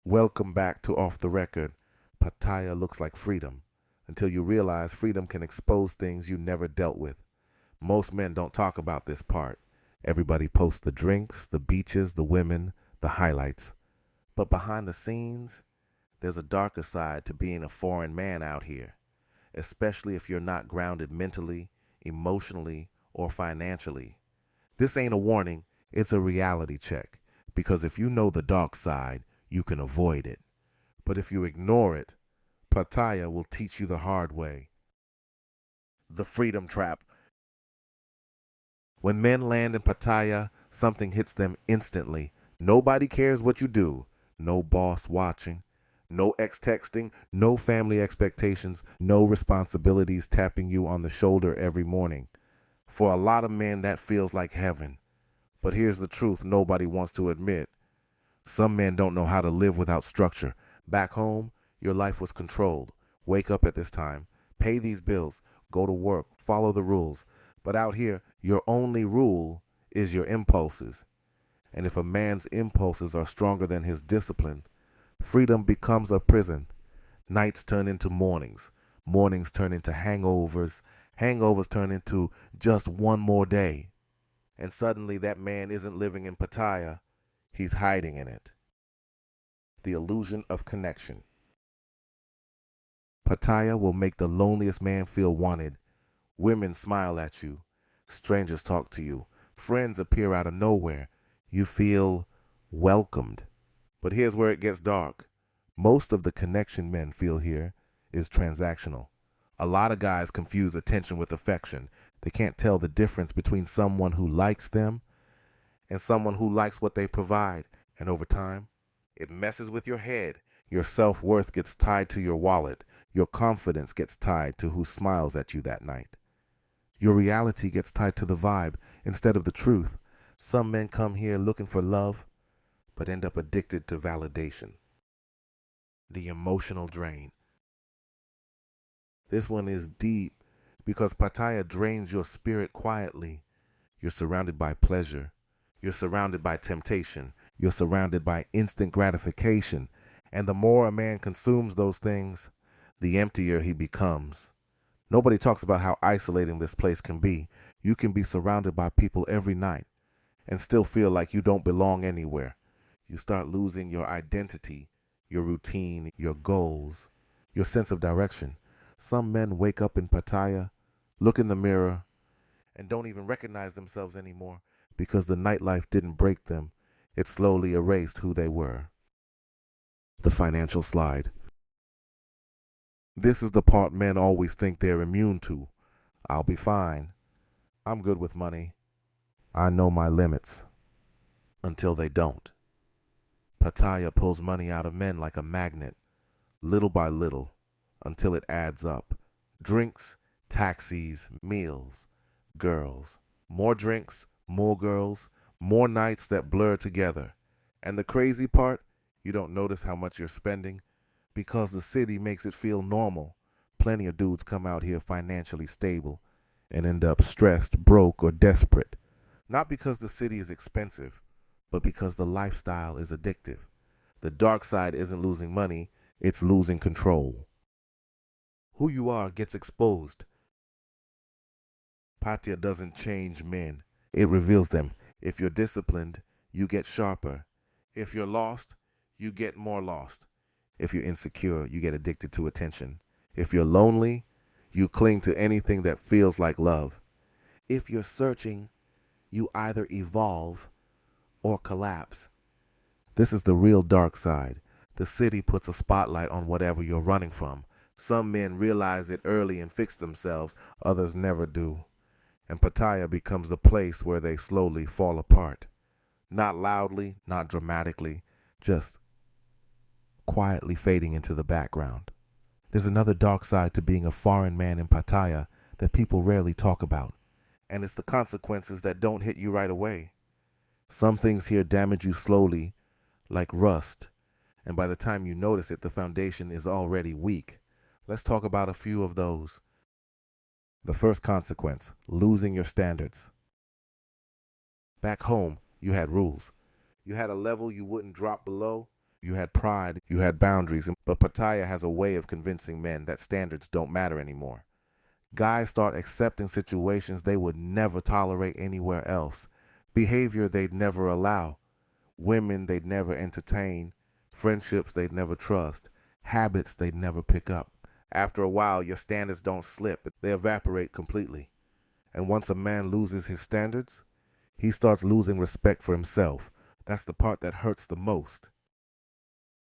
Welcome back to Off the Record. Pattaya looks like freedom until you realize freedom can expose things you never dealt with. Most men don't talk about this part. Everybody posts the drinks, the beaches, the women, the highlights. But behind the scenes, there's a darker side to being a foreign man out here, especially if you're not grounded mentally, emotionally, or financially. This ain't a warning, it's a reality check. Because if you know the dark side, you can avoid it. But if you ignore it, Pattaya will teach you the hard way. The freedom trap. When men land in Pattaya, something hits them instantly. Nobody cares what you do. No boss watching. No ex texting. No family expectations. No responsibilities tapping you on the shoulder every morning. For a lot of men, that feels like heaven. But here's the truth nobody wants to admit. Some men don't know how to live without structure. Back home, your life was controlled. Wake up at this time, pay these bills, go to work, follow the rules. But out here, your only rule is your impulses. And if a man's impulses are stronger than his discipline, freedom becomes a prison. Nights turn into mornings. Mornings turn into hangovers. Hangovers turn into just one more day. And suddenly that man isn't living in Pattaya. He's hiding in it. The illusion of connection. Pattaya will make the loneliest man feel wanted. Women smile at you. Strangers talk to you. Friends appear out of nowhere. You feel welcomed. But here's where it gets dark. Most of the connection men feel here is transactional. A lot of guys confuse attention with affection. They can't tell the difference between someone who likes them and someone who likes what they provide. And over time, it messes with your head. Your self-worth gets tied to your wallet. Your confidence gets tied to who smiles at you that night. Your reality gets tied to the vibe instead of the truth. Some men come here looking for love, but end up addicted to validation. The emotional drain. This one is deep because Pattaya drains your spirit quietly. You're surrounded by pleasure. You're surrounded by temptation. You're surrounded by instant gratification. And the more a man consumes those things, the emptier he becomes. Nobody talks about how isolating this place can be. You can be surrounded by people every night and still feel like you don't belong anywhere. You start losing your identity, your routine, your goals, your sense of direction. Some men wake up in Pattaya, look in the mirror, and don't even recognize themselves anymore because the nightlife didn't break them. It slowly erased who they were. The financial slide. This is the part men always think they're immune to. I'll be fine. I'm good with money. I know my limits. Until they don't. Pattaya pulls money out of men like a magnet, little by little, until it adds up. Drinks, taxis, meals, girls. More drinks, more girls, more nights that blur together. And the crazy part, you don't notice how much you're spending because the city makes it feel normal. Plenty of dudes come out here financially stable and end up stressed, broke, or desperate. Not because the city is expensive, but because the lifestyle is addictive. The dark side isn't losing money, it's losing control. Who you are gets exposed. Pattaya doesn't change men, it reveals them. If you're disciplined, you get sharper. If you're lost, you get more lost. If you're insecure, you get addicted to attention. If you're lonely, you cling to anything that feels like love. If you're searching, you either evolve or collapse. This is the real dark side. The city puts a spotlight on whatever you're running from. Some men realize it early and fix themselves, others never do. And Pattaya becomes the place where they slowly fall apart. Not loudly, not dramatically, just quietly fading into the background. There's another dark side to being a foreign man in Pattaya that people rarely talk about, and it's the consequences that don't hit you right away. Some things here damage you slowly, like rust, and by the time you notice it, the foundation is already weak. Let's talk about a few of those. The first consequence, losing your standards. Back home, you had rules. You had a level you wouldn't drop below. you had pride, you had boundaries. But Pattaya has a way of convincing men that standards don't matter anymore. Guys start accepting situations they would never tolerate anywhere else, behavior they'd never allow, women they'd never entertain, friendships they'd never trust, habits they'd never pick up. After a while, your standards don't slip, they evaporate completely. And once a man loses his standards, he starts losing respect for himself. That's the part that hurts the most.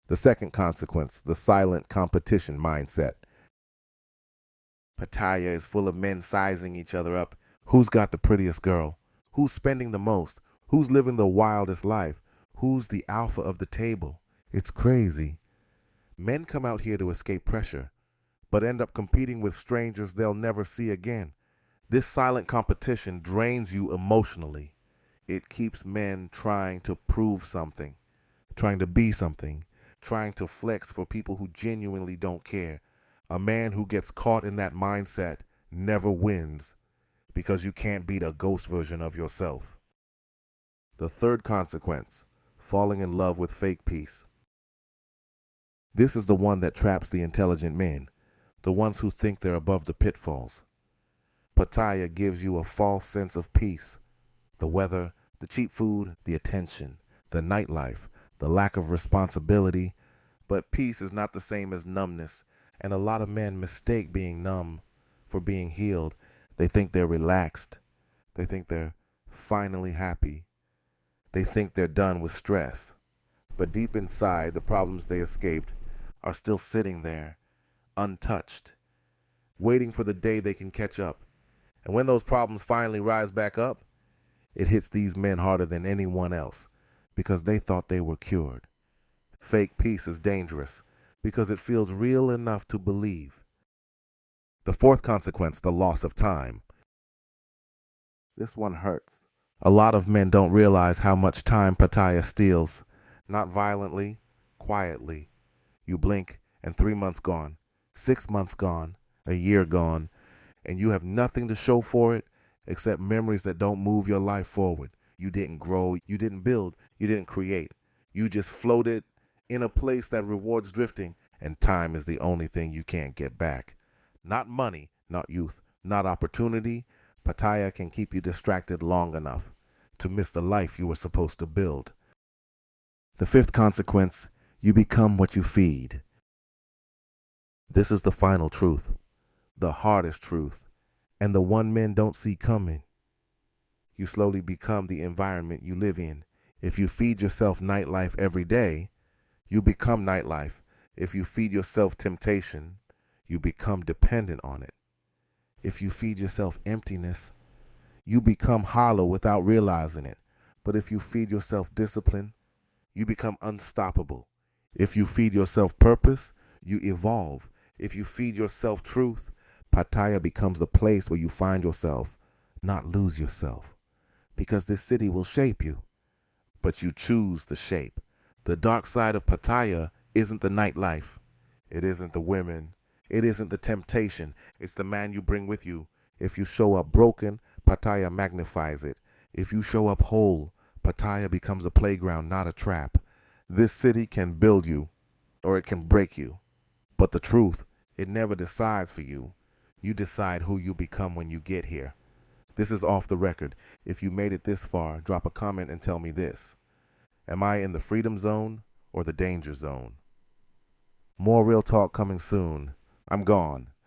The second consequence, the silent competition mindset. Pattaya is full of men sizing each other up. Who's got the prettiest girl? Who's spending the most? Who's living the wildest life? Who's the alpha of the table? It's crazy. Men come out here to escape pressure, but end up competing with strangers they'll never see again. This silent competition drains you emotionally. It keeps men trying to prove something, trying to be something, trying to flex for people who genuinely don't care. A man who gets caught in that mindset never wins because you can't beat a ghost version of yourself. The third consequence, falling in love with fake peace. This is the one that traps the intelligent men, the ones who think they're above the pitfalls. Pattaya gives you a false sense of peace. The weather, the cheap food, the attention, the nightlife, the lack of responsibility. But peace is not the same as numbness, and a lot of men mistake being numb for being healed. They think they're relaxed. They think they're finally happy. They think they're done with stress. But deep inside, the problems they escaped are still sitting there, untouched, waiting for the day they can catch up. And when those problems finally rise back up, it hits these men harder than anyone else because they thought they were cured. Fake peace is dangerous because it feels real enough to believe. The fourth consequence, the loss of time. This one hurts. A lot of men don't realize how much time Pattaya steals. Not violently, quietly. You blink and 3 months gone, 6 months gone, a year gone, and you have nothing to show for it except memories that don't move your life forward. You didn't grow, you didn't build, you didn't create. You just floated in a place that rewards drifting, and time is the only thing you can't get back. Not money, not youth, not opportunity. Pattaya can keep you distracted long enough to miss the life you were supposed to build. The fifth consequence, you become what you feed. This is the final truth, the hardest truth, and the one men don't see coming. You slowly become the environment you live in. If you feed yourself nightlife every day, you become nightlife. If you feed yourself temptation, you become dependent on it. If you feed yourself emptiness, you become hollow without realizing it. But if you feed yourself discipline, you become unstoppable. If you feed yourself purpose, you evolve. If you feed yourself truth, Pattaya becomes the place where you find yourself, not lose yourself. Because this city will shape you, but you choose the shape. The dark side of Pattaya isn't the nightlife. It isn't the women. It isn't the temptation. It's the man you bring with you. If you show up broken, Pattaya magnifies it. If you show up whole, Pattaya becomes a playground, not a trap. This city can build you, or it can break you. But the truth, it never decides for you. You decide who you become when you get here. This is off the record. If you made it this far, drop a comment and tell me this. Am I in the freedom zone or the danger zone? More real talk coming soon. I'm gone.